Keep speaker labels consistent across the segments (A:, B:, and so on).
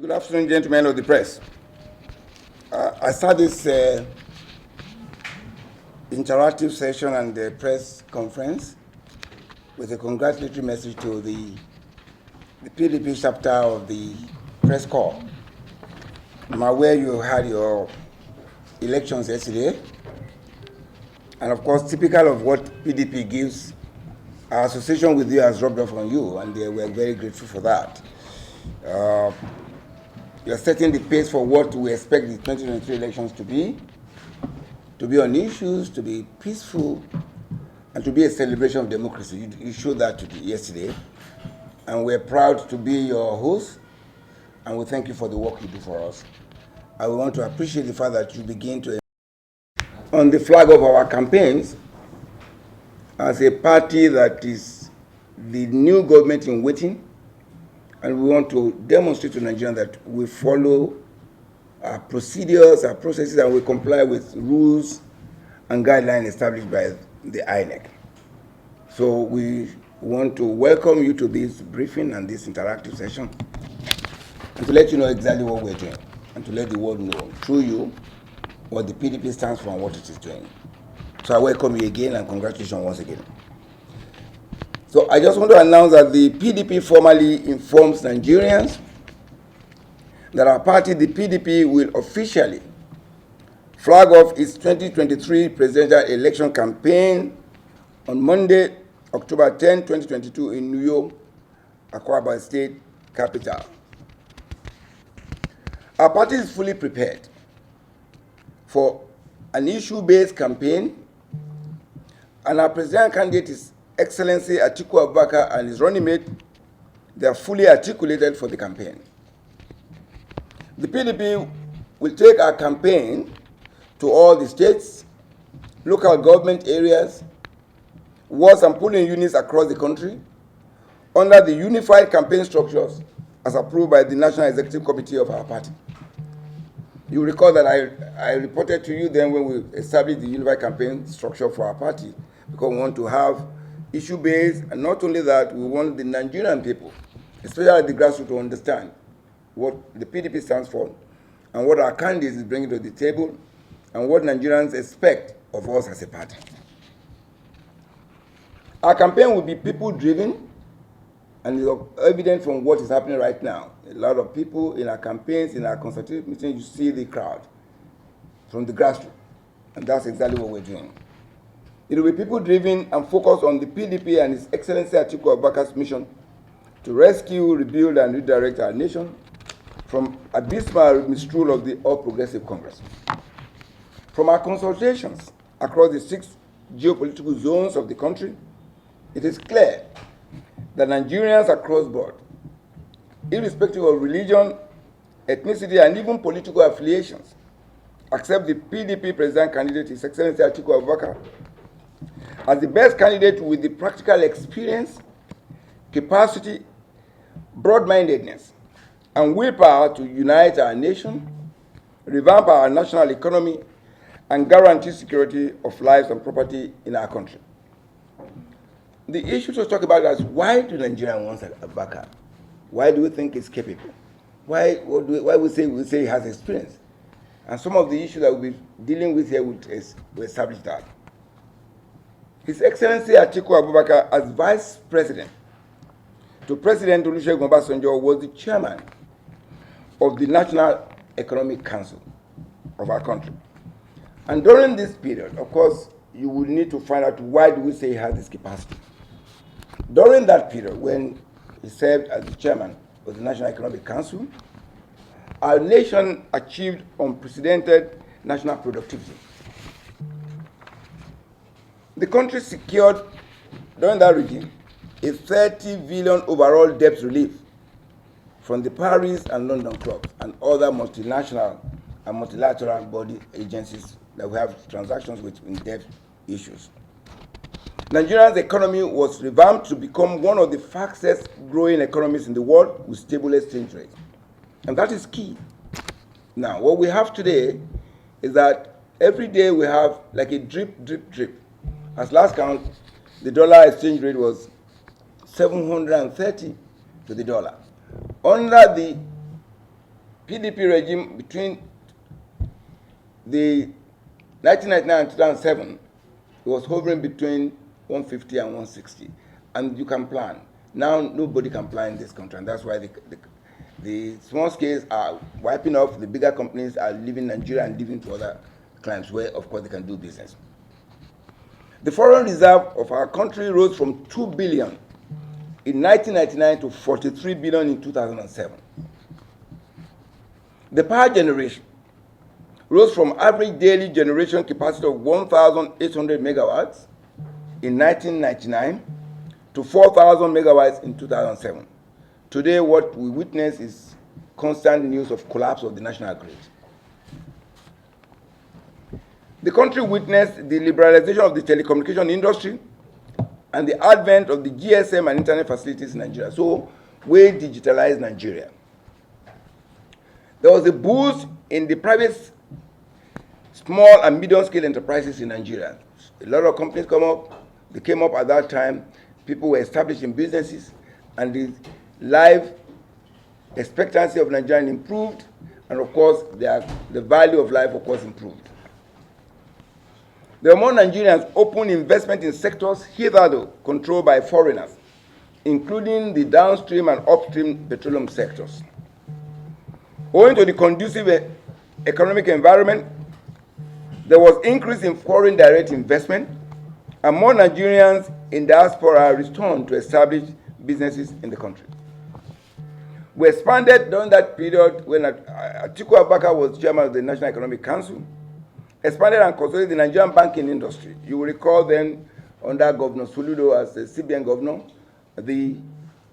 A: Good afternoon, gentlemen of the press. I start this interactive session and the press conference with a congratulatory message to the PDP chapter of the press corps. I'm aware you had your elections yesterday, and of course, typical of what PDP gives, our association with you has rubbed off on you, and we're very grateful for that. You're setting the pace for what we expect the 2023 elections to be on issues, to be peaceful, and to be a celebration of democracy. You showed that yesterday, and we're proud to be your host, and we thank you for the work you do for us. I want to appreciate the fact that you begin to, on the flag of our campaigns, as a party that is the new government in waiting, and we want to demonstrate to Nigerians that we follow our procedures, our processes, and we comply with rules and guidelines established by the INEC. So we want to welcome you to this briefing and this interactive session, and to let you know exactly what we're doing, and to let the world know through you what the PDP stands for and what it is doing. So I welcome you again and congratulations once again. So I just want to announce that the PDP formally informs Nigerians that our party, the PDP, will officially flag off its 2023 presidential election campaign on Monday, October 10, 2022 in New York, Akwa Ibom State capital. Our party is fully prepared for an issue-based campaign, and our presidential candidate is Excellency Atiku Abubakar and his running mate. They are fully articulated for the campaign. The PDP will take our campaign to all the states, local government areas, wards and polling units across the country under the unified campaign structures as approved by the National Executive Committee of our party. You recall that I reported to you then when we established the unified campaign structure for our party, because we want to have issue-based, and not only that, we want the Nigerian people, especially at the grassroots, to understand what the PDP stands for and what our candidates is bringing to the table and what Nigerians expect of us as a party. Our campaign will be people-driven, and it's evident from what is happening right now. A lot of people in our campaigns, in our consultative meetings, you see the crowd from the grassroots, and that's exactly what we're doing. It will be people-driven and focused on the PDP and His Excellency Atiku Abubakar's mission to rescue, rebuild, and redirect our nation from abysmal misrule of the All Progressive Congress. From our consultations across the 6 geopolitical zones of the country, it is clear that Nigerians across board, irrespective of religion, ethnicity, and even political affiliations, accept the PDP president candidate, His Excellency Atiku Abubakar, as the best candidate with the practical experience, capacity, broad-mindedness, and willpower to unite our nation, revamp our national economy, and guarantee security of lives and property in our country. The issue to talk about is, why do Nigerians want Abubakar? Why do we think he's capable? Why we say he has experience? And some of the issues that we'll be dealing with here will establish that. His Excellency Atiku Abubakar, as Vice President to President Olusegun Obasanjo, was the chairman of the National Economic Council of our country. And during this period, of course, you will need to find out why do we say he has this capacity. During that period, when he served as the chairman of the National Economic Council, our nation achieved unprecedented national productivity. The country secured, during that regime, a 30 billion overall debt relief from the Paris and London clubs and other multinational and multilateral body agencies that we have transactions with in debt issues. Nigeria's economy was revamped to become one of the fastest growing economies in the world with stable exchange rate. And that is key. Now, what we have today is that every day we have like a drip, drip, drip. As last count, the dollar exchange rate was 730 to the dollar. Under the PDP regime between the 1999 and 2007, it was hovering between 150 and 160. And you can plan. Now nobody can plan in this country, and that's why the small scales are wiping off, the bigger companies are leaving Nigeria and leaving to other clients where, of course, they can do business. The foreign reserve of our country rose from 2 billion in 1999 to 43 billion in 2007. The power generation rose from average daily generation capacity of 1,800 megawatts in 1999 to 4,000 megawatts in 2007. Today, what we witness is constant news of collapse of the national grid. The country witnessed the liberalization of the telecommunication industry and the advent of the GSM and internet facilities in Nigeria. So we digitalized Nigeria. There was a boost in the private small and medium-scale enterprises in Nigeria. A lot of companies they came up at that time. People were establishing businesses, and the life expectancy of Nigerians improved, and of course, the value of life, of course, improved. There were more Nigerians open investment in sectors hitherto controlled by foreigners, including the downstream and upstream petroleum sectors. Owing to the conducive economic environment, there was increase in foreign direct investment, and more Nigerians in diaspora returned to establish businesses in the country. We expanded during that period when Atiku Abubakar was chairman of the National Economic Council, expanded and consolidated the Nigerian banking industry. You will recall then, under Governor Soludo as the CBN governor, the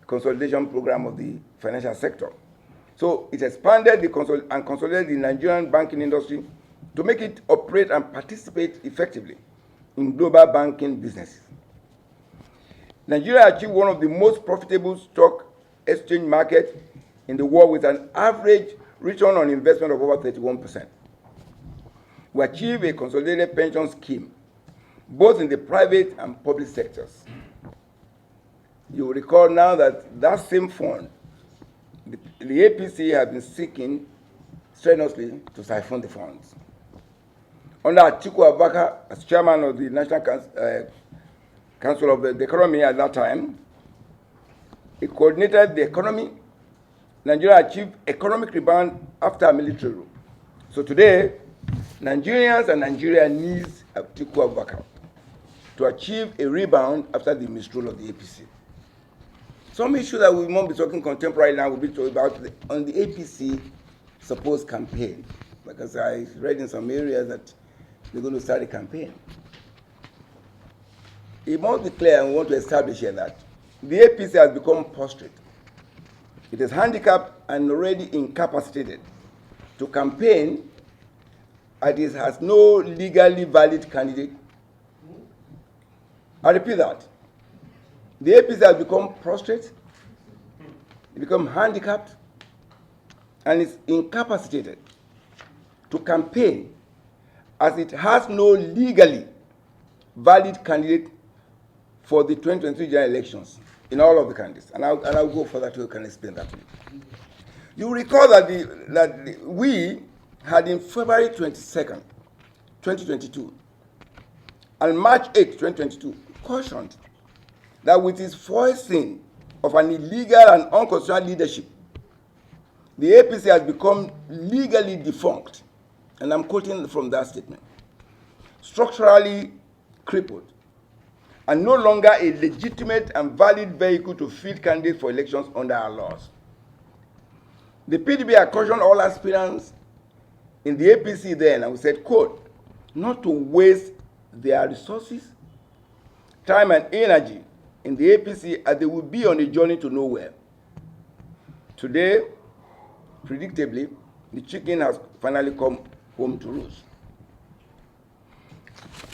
A: consolidation program of the financial sector. So it expanded and consolidated the Nigerian banking industry to make it operate and participate effectively in global banking businesses. Nigeria achieved one of the most profitable stock exchange markets in the world with an average return on investment of over 31%. We achieved a consolidated pension scheme, both in the private and public sectors. You will recall now that that same fund, the APC has been seeking strenuously to siphon the funds. Under Atiku Abubakar, as chairman of the National Council of the Economy at that time, he coordinated the economy. Nigeria achieved economic rebound after a military rule. So today, Nigerians and Nigeria needs Atiku Abubakar to achieve a rebound after the misrule of the APC. Some issue that we won't be talking contemporary now will be talking about on the APC supposed campaign, because I read in some areas that they're going to start a campaign. It must be clear, and we want to establish here that the APC has become prostrate. It is handicapped and already incapacitated to campaign, and it has no legally valid candidate. I repeat that. The APC has become prostrate, it become handicapped, and is incapacitated to campaign, as it has no legally valid candidate for the 2023 general elections in all of the candidates. And I'll go further to can explain that to you. You recall that we had in February 22nd, 2022, and March 8th, 2022, cautioned that with its voicing of an illegal and unconstitutional leadership, the APC has become legally defunct, and I'm quoting from that statement, structurally crippled, and no longer a legitimate and valid vehicle to field candidates for elections under our laws. The PDP had cautioned all aspirants in the APC then, and we said, quote, not to waste their resources, time, and energy in the APC as they will be on a journey to nowhere. Today, predictably, the chicken has finally come home to roost.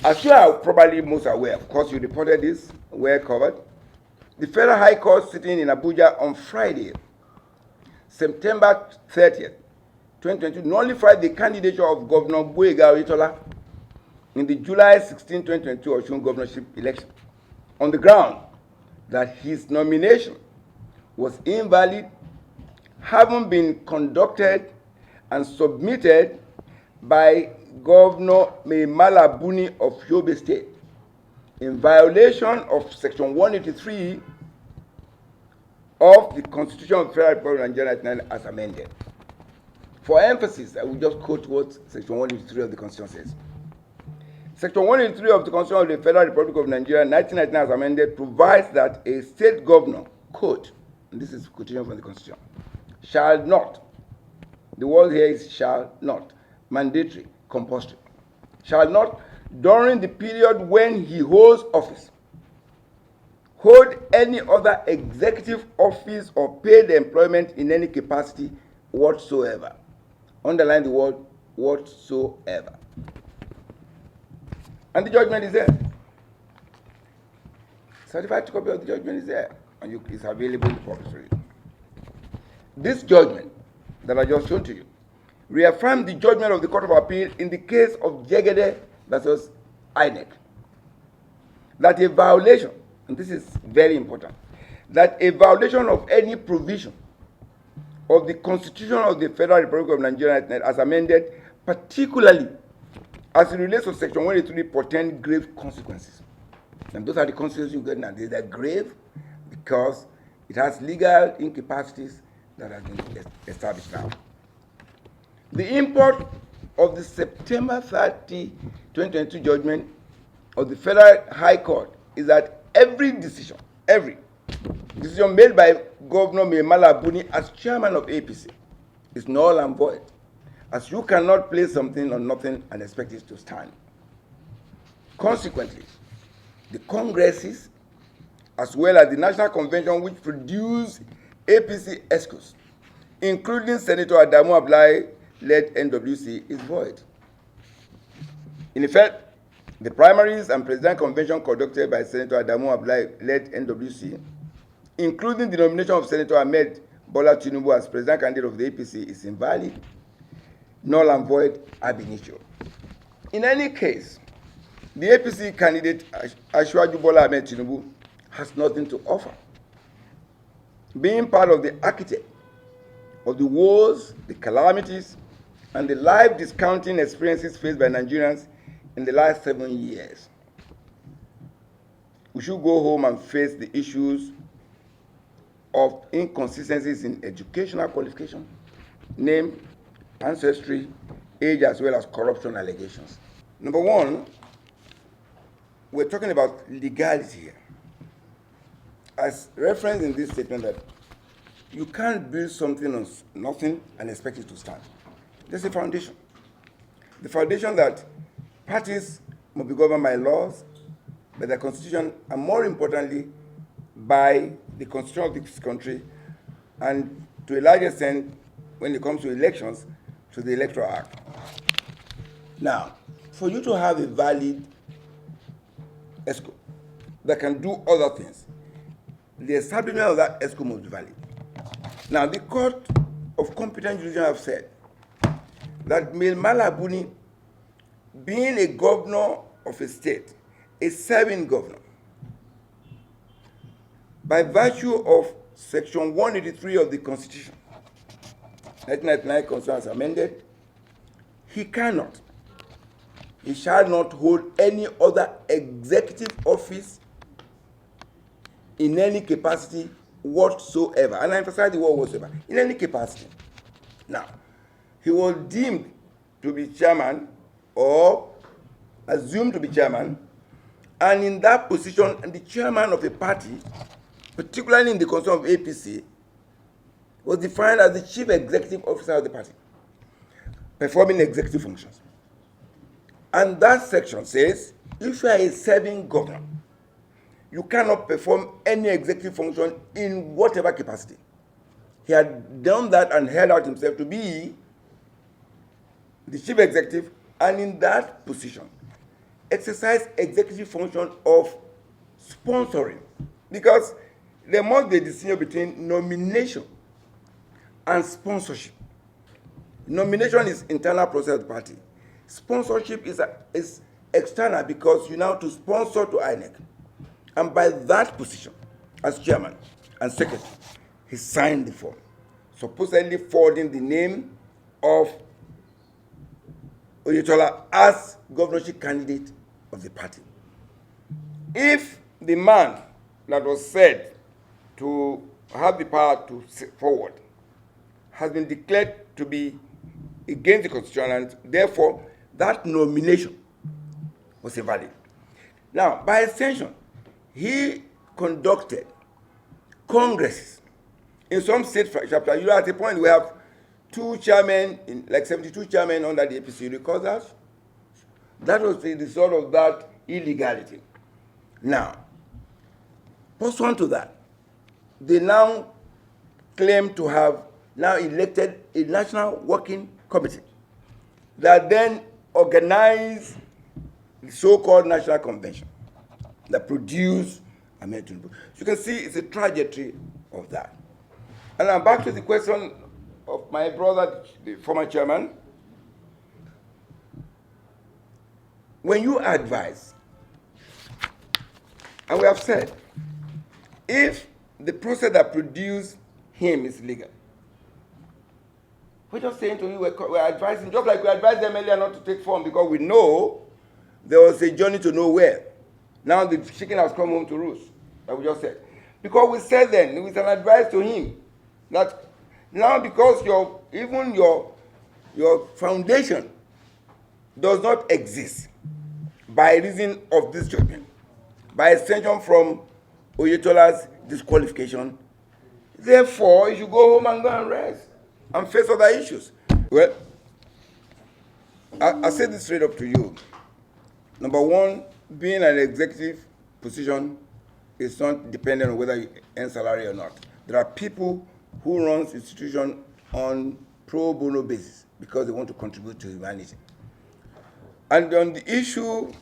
A: As you are probably most aware, of course you reported this, well covered, the Federal High Court sitting in Abuja on Friday, September 30th, 2022, nullified the candidature of Governor Boyega in the July 16, 2022 Osun governorship election on the ground that his nomination was invalid, having been conducted and submitted by Governor Maimala Buni of Yobe State in violation of Section 183 of the Constitution of the Federal Republic of Nigeria as amended. For emphasis, I will just quote what Section 183 of the Constitution says. Section 183 of the Constitution of the Federal Republic of Nigeria, 1999 as amended, provides that a state governor, quote, and this is quotation from the Constitution, shall not, the word here is shall not, mandatory, compulsory, shall not, during the period when he holds office, hold any other executive office or paid employment in any capacity whatsoever. Underline the word whatsoever. And the judgment is there. Certified copy of the judgment is there, and it's available in the public reading. This judgment that I just shown to you reaffirmed the judgment of the Court of Appeal in the case of Jegede versus INEC, that a violation, and this is very important, that a violation of any provision of the Constitution of the Federal Republic of Nigeria as amended, particularly as it relates to Section 183, portend grave consequences. And those are the consequences you get now. They're grave because it has legal incapacities that have been established now. The import of the September 30, 2022 judgment of the Federal High Court is that every decision made by Governor Maimala Buni as chairman of APC is null and void, as you cannot place something on nothing and expect it to stand. Consequently, the Congresses, as well as the National Convention which produced APC ESCOs, including Senator Adamu Ablai-led NWC, is void. In effect, the primaries and presidential convention conducted by Senator Adamu Ablai-led NWC, including the nomination of Senator Ahmed Bola Tinubu as president candidate of the APC, is invalid, null and void ab initio. In any case, the APC candidate Asiwaju Bola Ahmed Tinubu has nothing to offer. Being part of the architect of the wars, the calamities, and the life discounting experiences faced by Nigerians in the last 7 years, we should go home and face the issues of inconsistencies in educational qualification, name, ancestry, age, as well as corruption allegations. Number one, we're talking about legality here. As referenced in this statement, that you can't build something on nothing and expect it to stand. There's a foundation. The foundation that parties must be governed by laws, by the Constitution, and more importantly, by the Constitution of this country, and to a large extent, when it comes to elections, to the Electoral Act. Now, for you to have a valid ESCO that can do other things, the establishment of that ESCO must be valid. Now, the Court of Competent Jurisdiction have said that Maimala Buni, being a governor of a state, a serving governor, by virtue of Section 183 of the Constitution, 1999 Constitution as amended, he shall not hold any other executive office in any capacity whatsoever. And I emphasize the word whatsoever, in any capacity. Now, he was deemed to be chairman or assumed to be chairman, and in that position, the chairman of a party, particularly in the constitution of APC, was defined as the chief executive officer of the party, performing executive functions. And that section says, if you are a serving governor, you cannot perform any executive function in whatever capacity. He had done that and held out himself to be the chief executive, and in that position, exercise executive function of sponsoring, because there must be a distinction between nomination and sponsorship. Nomination is internal process of the party. Sponsorship is external, because you now to sponsor to INEC. And by that position, as chairman and secretary, he signed the form, supposedly forwarding the name of Oyetola as governorship candidate of the party. If the man that was said to have the power to sit forward has been declared to be against the Constitution, and therefore that nomination was invalid. Now, by extension, he conducted congresses in some state chapters. You know, at a point we have 2 chairmen, like 72 chairmen under the APC. You recall that? That was the result of that illegality. Now, pursuant to that, they now claim to have now elected a national working committee that then organized the so-called national convention that produced Tinubu. So you can see it's a trajectory of that. And now back to the question of my brother, the former chairman. When you advise, and we have said, if the process that produced him is legal, we're just saying to you, we're advising, just like we advised them earlier not to take form, because we know there was a journey to nowhere. Now the chicken has come home to roost, like we just said. Because we said then, with an advice to him, that now because even your foundation does not exist by reason of this judgment, by extension from Oyetola's disqualification, therefore you should go home and go and rest and face other issues. Well, I say this straight up to you. Number one, being an executive position is not dependent on whether you earn salary or not. There are people who run institutions on pro bono basis because they want to contribute to humanity. And on the issue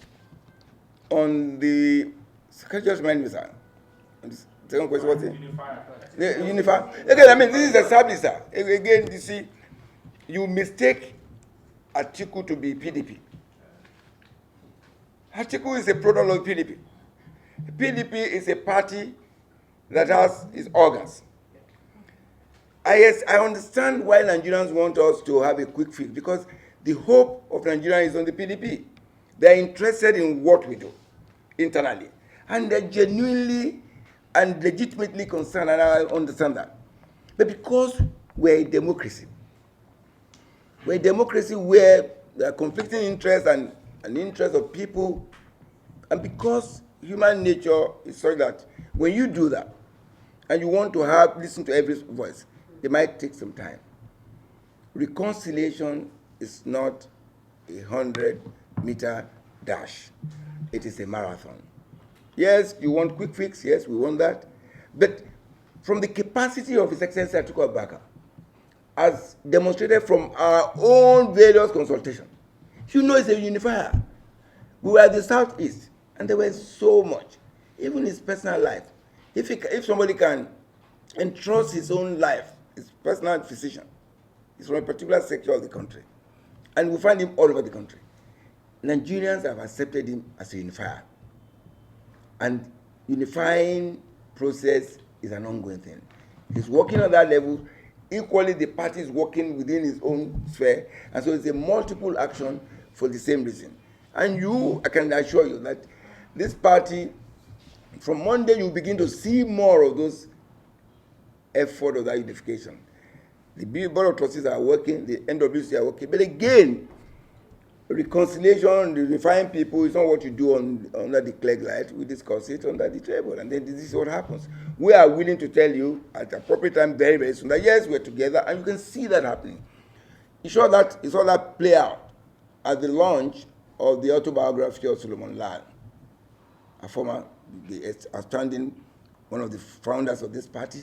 A: on the just remind me, sir. Second question, what's it? Unify. Again, I mean, this is established, sir. Again, you see, you mistake Atiku to be PDP. Atiku is a product of PDP. PDP is a party that has its organs. I understand why Nigerians want us to have a quick fix, because the hope of Nigeria is on the PDP. They're interested in what we do internally. And they're genuinely and legitimately concerned, and I understand that. But because we're a democracy where there are conflicting interests and an interest of people, and because human nature is such that when you do that, and you want to listen to every voice, it might take some time. Reconciliation is not a 100-meter dash. It is a marathon. Yes, you want quick fix. Yes, we want that. But from the capacity of His Excellency Atiku Abubakar, as demonstrated from our own various consultations, you know it's a unifier. We were at the Southeast, and there was so much. Even his personal life. If somebody can entrust his own life, his personal physician, he's from a particular sector of the country, and we find him all over the country. Nigerians have accepted him as a unifier. And unifying process is an ongoing thing. He's working on that level. Equally, the party is working within its own sphere. And so it's a multiple action for the same reason. And I can assure you that this party, from Monday, you'll begin to see more of those efforts of that unification. The Board of Trustees are working, the NWC are working. But again, reconciliation, unifying people is not what you do under the clerk light. We discuss it under the table, and then this is what happens. We are willing to tell you at the appropriate time, very, very soon, that yes, we're together, and you can see that happening. You saw that play out at the launch of the autobiography of Solomon Lal, a former, outstanding, one of the founders of this party.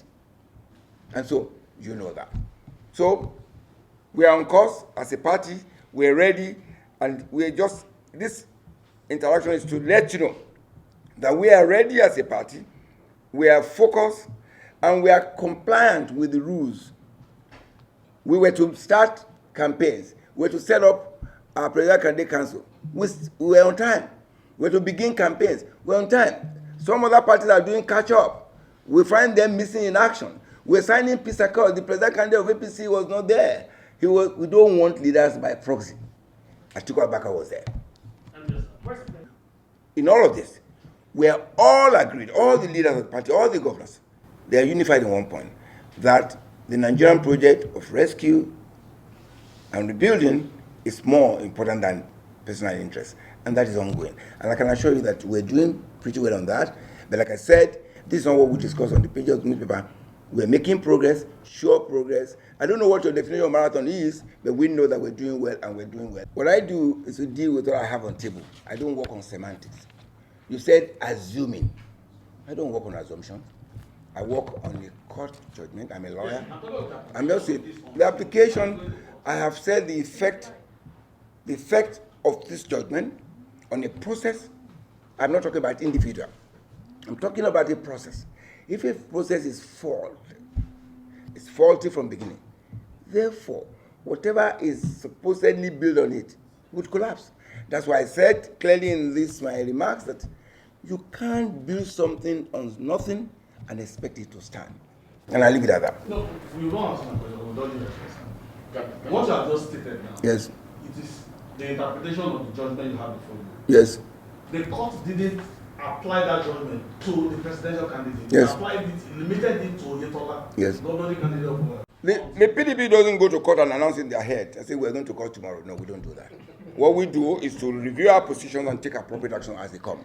A: And so, you know that. So, we are on course as a party, we're ready, and this interaction is to let you know that we are ready as a party, we are focused, and we are compliant with the rules. We were to start campaigns. We were to set up our Presidential Candidate Council. We were on time. We were to begin campaigns. We were on time. Some other parties are doing catch-up. We find them missing in action. We're signing peace accords. The Presidential Candidate of APC was not there. We don't want leaders by proxy. Atiku Abubakar was there. In all of this, we are all agreed, all the leaders of the party, all the governors, they are unified in one point, that the Nigerian project of rescue and rebuilding is more important than personal interest, and that is ongoing. And I can assure you that we're doing pretty well on that. But like I said, this is not what we discussed on the page of the newspaper. We're making progress, sure progress. I don't know what your definition of marathon is, but we know that we're doing well and we're doing well. What I do is to deal with what I have on table. I don't work on semantics. You said assuming. I don't work on assumptions. I work on a court judgment. I'm a lawyer. I'm just saying, the application, I have said the effect of this judgment on a process. I'm not talking about individual. I'm talking about a process. If a process is faulty, it's faulty from beginning. Therefore, whatever is supposedly built on it would collapse. That's why I said clearly in my remarks that you can't build something on nothing and expect it to stand. And I leave it at that.
B: No, we won't answer my question. What you have just stated now,
A: yes,
B: it is the interpretation of the judgment you have before you.
A: Yes.
B: The court didn't apply that judgment to the presidential candidate.
A: Yes.
B: They applied it, limited it to Oyetola,
A: yes,
B: governor candidate of
A: the PDP doesn't go to court and announce in their head and say we're going to court tomorrow. No, we don't do that. What we do is to review our positions and take appropriate action as they come.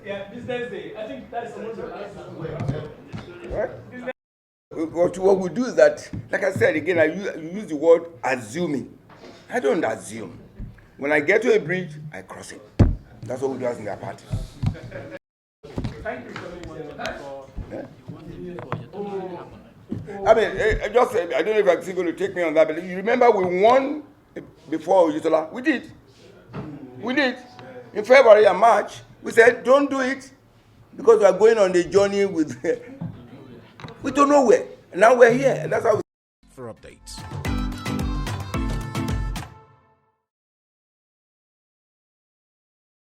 C: Yeah, Business Day. I think that's the
A: Right? What we do is that, like I said again, I use the word assuming. I don't assume. When I get to a bridge, I cross it. That's what we do as in their party.
C: Thank you so much for
A: I mean, I don't know if I'm still going to take me on that, but you remember we won before Oyetola? We did. We did. In February and March, we said, don't do it because we are going on a journey with we don't know where. Now we're here, and that's how we.
D: For updates.